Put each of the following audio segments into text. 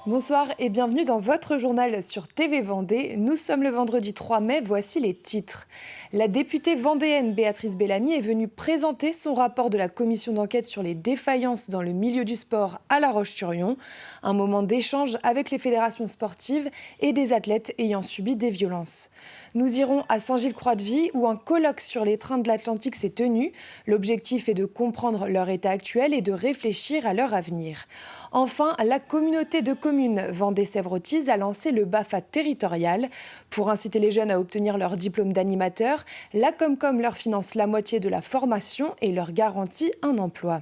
Bonsoir et bienvenue dans votre journal sur TV Vendée. Nous sommes le vendredi 3 mai, voici les titres. La députée vendéenne Béatrice Bellamy est venue présenter son rapport de la commission d'enquête sur les défaillances dans le milieu du sport à La Roche-sur-Yon. Un moment d'échange avec les fédérations sportives et des athlètes ayant subi des violences. Nous irons à Saint-Gilles-Croix-de-Vie où un colloque sur les trains de l'Atlantique s'est tenu. L'objectif est de comprendre leur état actuel et de réfléchir à leur avenir. Enfin, la communauté de communes Vendée-Sèvres-Authise a lancé le BAFA territorial. Pour inciter les jeunes à obtenir leur diplôme d'animateur, la Comcom leur finance la moitié de la formation et leur garantit un emploi.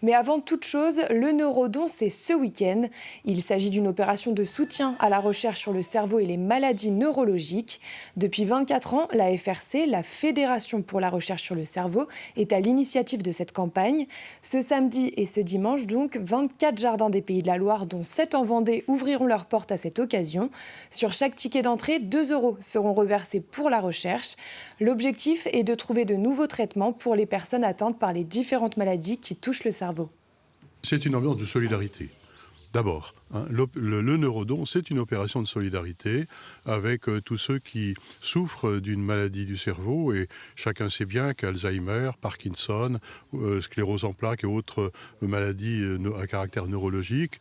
Mais avant toute chose, le Neurodon, c'est ce week-end. Il s'agit d'une opération de soutien à la recherche sur le cerveau et les maladies neurologiques. Depuis 24 ans, la FRC, la Fédération pour la recherche sur le cerveau, est à l'initiative de cette campagne. Ce samedi et ce dimanche, donc, 24 jardins des Pays de la Loire, dont 7 en Vendée, ouvriront leurs portes à cette occasion. Sur chaque ticket d'entrée, 2 € seront reversés pour la recherche. L'objectif est de trouver de nouveaux traitements pour les personnes atteintes par les différentes maladies qui touchent le cerveau. C'est une ambiance de solidarité. D'abord, le Neurodon, c'est une opération de solidarité avec tous ceux qui souffrent d'une maladie du cerveau. Et chacun sait bien qu'Alzheimer, Parkinson, sclérose en plaques et autres maladies à caractère neurologique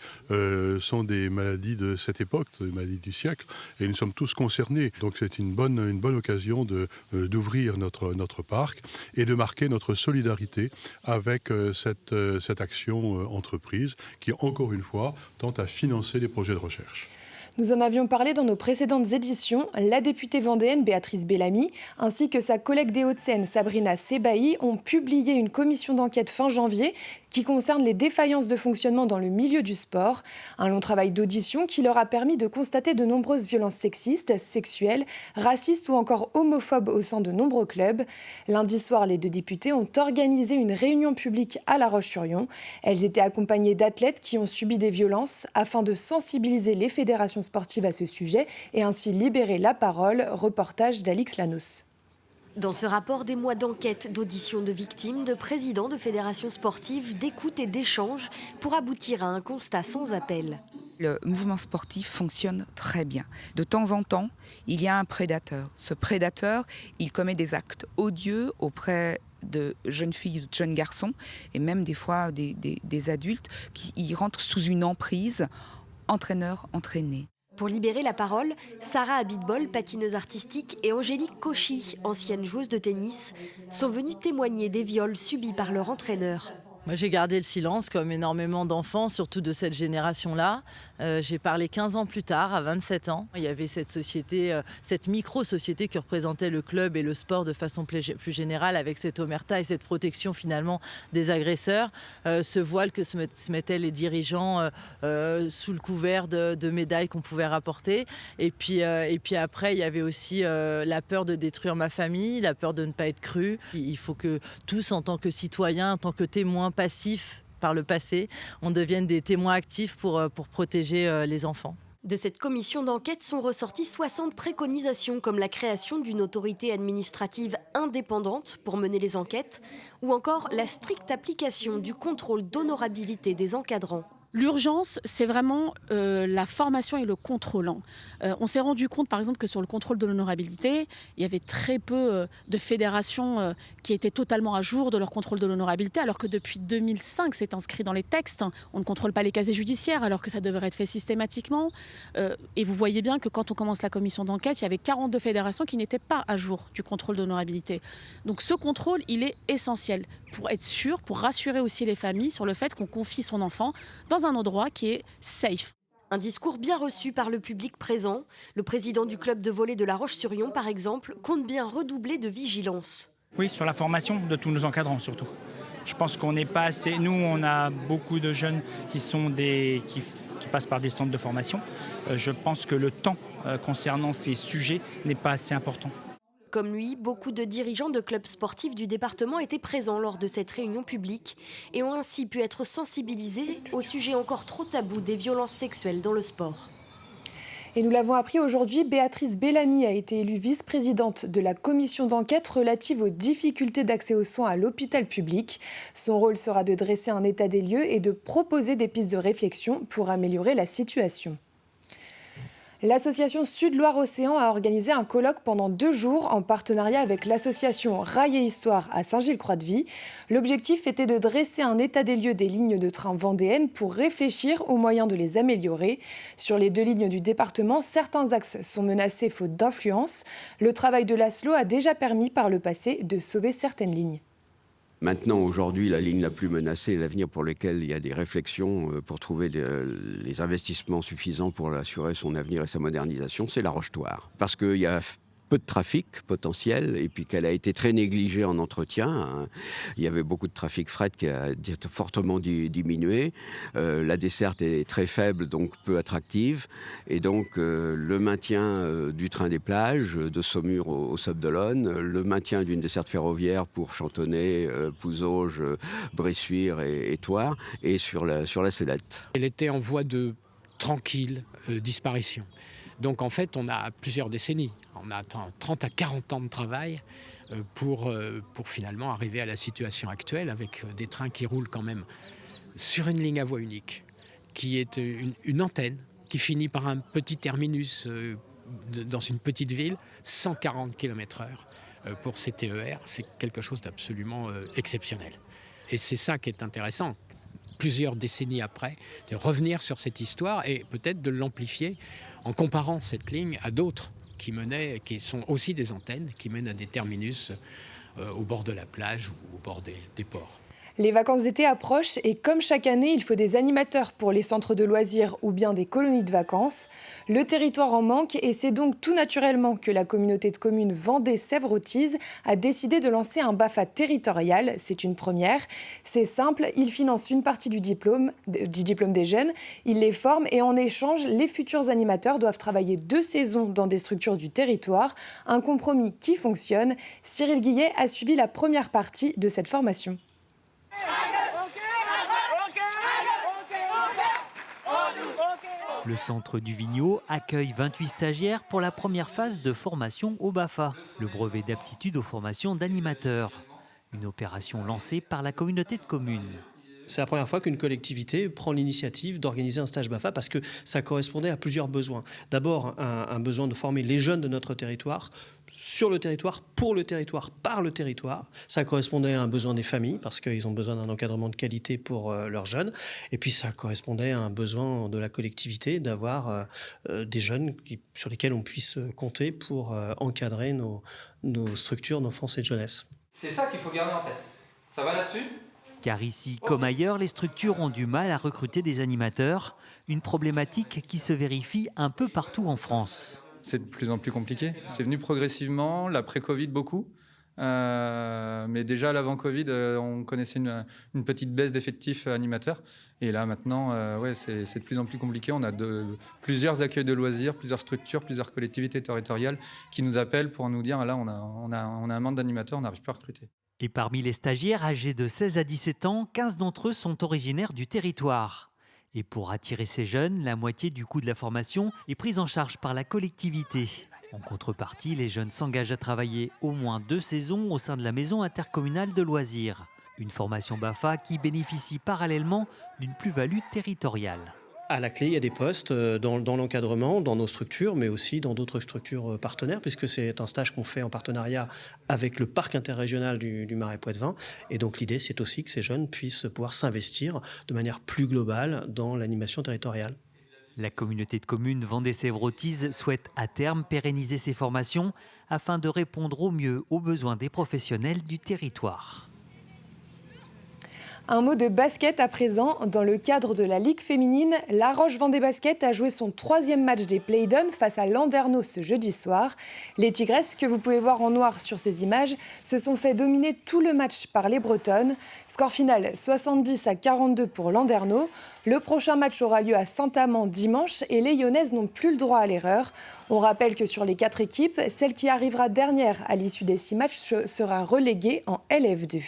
sont des maladies de cette époque, des maladies du siècle. Et nous sommes tous concernés. Donc c'est une bonne occasion d'ouvrir notre parc et de marquer notre solidarité avec cette action entreprise qui, encore une fois, tente à financer des projets de recherche. Nous en avions parlé dans nos précédentes éditions. La députée vendéenne Béatrice Bellamy ainsi que sa collègue des Hauts-de-Seine Sabrina Sebaï ont publié une commission d'enquête fin janvier qui concerne les défaillances de fonctionnement dans le milieu du sport. Un long travail d'audition qui leur a permis de constater de nombreuses violences sexistes, sexuelles, racistes ou encore homophobes au sein de nombreux clubs. Lundi soir, les deux députés ont organisé une réunion publique à La Roche-sur-Yon. Elles étaient accompagnées d'athlètes qui ont subi des violences afin de sensibiliser les fédérations sportives à ce sujet et ainsi libérer la parole. Reportage d'Alix Lanos. Dans ce rapport, des mois d'enquête, d'audition de victimes, de présidents de fédérations sportives, d'écoute et d'échange pour aboutir à un constat sans appel. Le mouvement sportif fonctionne très bien. De temps en temps, il y a un prédateur. Ce prédateur, il commet des actes odieux auprès de jeunes filles ou de jeunes garçons, et même des fois des adultes qui rentrent sous une emprise entraîneur-entraîné. Pour libérer la parole, Sarah Abitbol, patineuse artistique, et Angélique Cauchy, ancienne joueuse de tennis, sont venues témoigner des viols subis par leur entraîneur. Moi, j'ai gardé le silence comme énormément d'enfants, surtout de cette génération-là. J'ai parlé 15 ans plus tard, à 27 ans. Il y avait cette société, cette micro-société qui représentait le club et le sport de façon plus générale, avec cette omerta et cette protection finalement des agresseurs. Ce voile que se mettaient les dirigeants sous le couvert de médailles qu'on pouvait rapporter. Et puis après, il y avait aussi la peur de détruire ma famille, la peur de ne pas être cru. Il faut que tous, en tant que citoyens, en tant que témoins, passifs par le passé, on devienne des témoins actifs pour protéger les enfants. De cette commission d'enquête sont ressorties 60 préconisations comme la création d'une autorité administrative indépendante pour mener les enquêtes ou encore la stricte application du contrôle d'honorabilité des encadrants. L'urgence, c'est vraiment la formation et le contrôle. On s'est rendu compte, par exemple, que sur le contrôle de l'honorabilité, il y avait très peu de fédérations qui étaient totalement à jour de leur contrôle de l'honorabilité, alors que depuis 2005, c'est inscrit dans les textes. On ne contrôle pas les casiers judiciaires, alors que ça devrait être fait systématiquement. Et vous voyez bien que quand on commence la commission d'enquête, il y avait 42 fédérations qui n'étaient pas à jour du contrôle d'honorabilité. Donc ce contrôle, il est essentiel pour être sûr, pour rassurer aussi les familles sur le fait qu'on confie son enfant dans un endroit qui est safe. Un discours bien reçu par le public présent. Le président du club de volley de La Roche-sur-Yon, par exemple, compte bien redoubler de vigilance. Oui, sur la formation de tous nos encadrants surtout. Je pense qu'on n'est pas assez... Nous, on a beaucoup de jeunes qui passent par des centres de formation. Je pense que le temps concernant ces sujets n'est pas assez important. Comme lui, beaucoup de dirigeants de clubs sportifs du département étaient présents lors de cette réunion publique et ont ainsi pu être sensibilisés au sujet encore trop tabou des violences sexuelles dans le sport. Et nous l'avons appris aujourd'hui, Béatrice Bellamy a été élue vice-présidente de la commission d'enquête relative aux difficultés d'accès aux soins à l'hôpital public. Son rôle sera de dresser un état des lieux et de proposer des pistes de réflexion pour améliorer la situation. L'association Sud-Loire-Océan a organisé un colloque pendant 2 jours en partenariat avec l'association Rail et Histoire à Saint-Gilles-Croix-de-Vie. L'objectif était de dresser un état des lieux des lignes de train vendéennes pour réfléchir aux moyens de les améliorer. Sur les 2 lignes du département, certains axes sont menacés faute d'influence. Le travail de l'ASLO a déjà permis par le passé de sauver certaines lignes. Maintenant, aujourd'hui, la ligne la plus menacée, l'avenir pour lequel il y a des réflexions pour trouver les investissements suffisants pour assurer son avenir et sa modernisation, c'est la Roche-Thouars. Parce qu'il y a peu de trafic potentiel et puis qu'elle a été très négligée en entretien. Il y avait beaucoup de trafic fret qui a fortement diminué. La desserte est très faible, donc peu attractive. Et donc le maintien du train des plages, de Saumur au Sable d'Olonne, le maintien d'une desserte ferroviaire pour Chantonnay, Pouzauges, Bressuire et Thouars, et sur la Sellette. Elle était en voie de tranquille disparition. Donc en fait, on a plusieurs décennies. On a 30 à 40 ans de travail pour finalement arriver à la situation actuelle avec des trains qui roulent quand même sur une ligne à voie unique, qui est une antenne, qui finit par un petit terminus dans une petite ville, 140 km/h pour ces TER. C'est quelque chose d'absolument exceptionnel. Et c'est ça qui est intéressant, plusieurs décennies après, de revenir sur cette histoire et peut-être de l'amplifier en comparant cette ligne à d'autres qui sont aussi des antennes, qui mènent à des terminus au bord de la plage ou au bord des ports. Les vacances d'été approchent et comme chaque année, il faut des animateurs pour les centres de loisirs ou bien des colonies de vacances. Le territoire en manque et c'est donc tout naturellement que la communauté de communes Vendée-Sèvres-Authise a décidé de lancer un BAFA territorial. C'est une première. C'est simple, il finance une partie du diplôme des jeunes, il les forme et en échange, les futurs animateurs doivent travailler 2 saisons dans des structures du territoire. Un compromis qui fonctionne. Cyril Guillet a suivi la première partie de cette formation. Le centre du Vigneaud accueille 28 stagiaires pour la première phase de formation au BAFA, le brevet d'aptitude aux formations d'animateurs. Une opération lancée par la communauté de communes. C'est la première fois qu'une collectivité prend l'initiative d'organiser un stage BAFA parce que ça correspondait à plusieurs besoins. D'abord, un besoin de former les jeunes de notre territoire, sur le territoire, pour le territoire, par le territoire. Ça correspondait à un besoin des familles parce qu'ils ont besoin d'un encadrement de qualité pour leurs jeunes. Et puis ça correspondait à un besoin de la collectivité d'avoir des jeunes sur lesquels on puisse compter pour encadrer nos structures d'enfance et de jeunesse. C'est ça qu'il faut garder en tête. Ça va là-dessus ? Car ici, comme ailleurs, les structures ont du mal à recruter des animateurs, une problématique qui se vérifie un peu partout en France. C'est de plus en plus compliqué. C'est venu progressivement, l'après-Covid beaucoup. Mais déjà, l'avant-Covid, on connaissait une petite baisse d'effectifs animateurs. Et là, maintenant, c'est de plus en plus compliqué. On a plusieurs accueils de loisirs, plusieurs structures, plusieurs collectivités territoriales qui nous appellent pour nous dire là, on a un manque d'animateurs, on n'arrive pas à recruter. Et parmi les stagiaires âgés de 16 à 17 ans, 15 d'entre eux sont originaires du territoire. Et pour attirer ces jeunes, la moitié du coût de la formation est prise en charge par la collectivité. En contrepartie, les jeunes s'engagent à travailler au moins 2 saisons au sein de la maison intercommunale de loisirs. Une formation BAFA qui bénéficie parallèlement d'une plus-value territoriale. À la clé, il y a des postes dans l'encadrement, dans nos structures, mais aussi dans d'autres structures partenaires, puisque c'est un stage qu'on fait en partenariat avec le parc interrégional du Marais Poitevin. Et donc l'idée, c'est aussi que ces jeunes puissent pouvoir s'investir de manière plus globale dans l'animation territoriale. La communauté de communes Vendée-Sèvres-Authise souhaite à terme pérenniser ces formations afin de répondre au mieux aux besoins des professionnels du territoire. Un mot de basket à présent. Dans le cadre de la Ligue féminine, La Roche Vendée Basket a joué son 3e match des Play-Doh face à Landerneau ce jeudi soir. Les Tigresses, que vous pouvez voir en noir sur ces images, se sont fait dominer tout le match par les Bretonnes. Score final 70-42 pour Landerneau. Le prochain match aura lieu à Saint-Amand dimanche et les Lyonnaises n'ont plus le droit à l'erreur. On rappelle que sur les 4 équipes, celle qui arrivera dernière à l'issue des 6 matchs sera reléguée en LF2.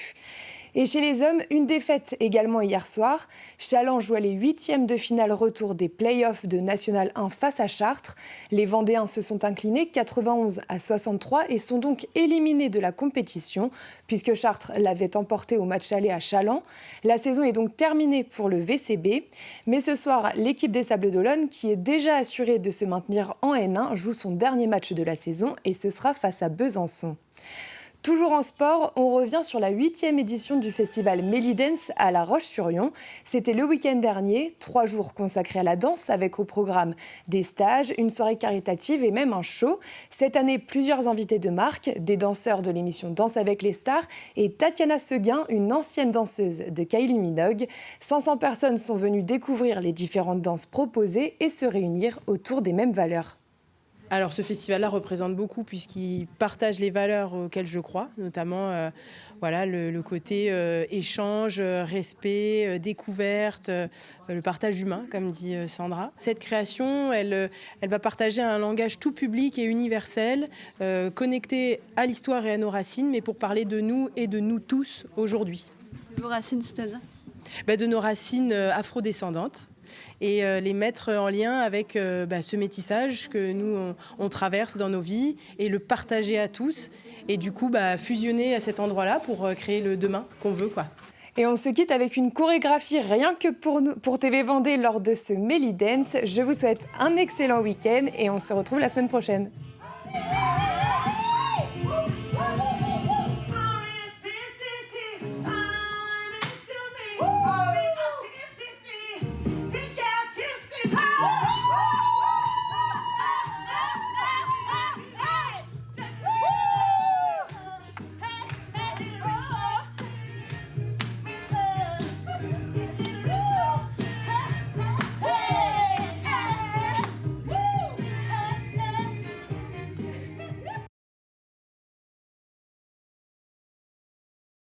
Et chez les hommes, une défaite également hier soir. Challans jouait les 8e de finale retour des play-offs de National 1 face à Chartres. Les Vendéens se sont inclinés 91-63 et sont donc éliminés de la compétition puisque Chartres l'avait emporté au match aller à Challans. La saison est donc terminée pour le VCB. Mais ce soir, l'équipe des Sables d'Olonne, qui est déjà assurée de se maintenir en N1, joue son dernier match de la saison et ce sera face à Besançon. Toujours en sport, on revient sur la 8e édition du festival Melidance à La Roche-sur-Yon. C'était le week-end dernier, 3 jours consacrés à la danse avec au programme des stages, une soirée caritative et même un show. Cette année, plusieurs invités de marque, des danseurs de l'émission Danse avec les stars et Tatiana Seguin, une ancienne danseuse de Kylie Minogue. 500 personnes sont venues découvrir les différentes danses proposées et se réunir autour des mêmes valeurs. Alors ce festival-là représente beaucoup puisqu'il partage les valeurs auxquelles je crois, notamment le côté échange, respect, découverte, le partage humain, comme dit Sandra. Cette création, elle va partager un langage tout public et universel, connecté à l'histoire et à nos racines, mais pour parler de nous et de nous tous aujourd'hui. Vos racines, c'est-à-dire ? De nos racines afrodescendantes. Et les mettre en lien avec ce métissage que nous, on traverse dans nos vies et le partager à tous. Et du coup, fusionner à cet endroit-là pour créer le demain qu'on veut, quoi. Et on se quitte avec une chorégraphie rien que pour TV Vendée lors de ce Melidance. Je vous souhaite un excellent week-end et on se retrouve la semaine prochaine.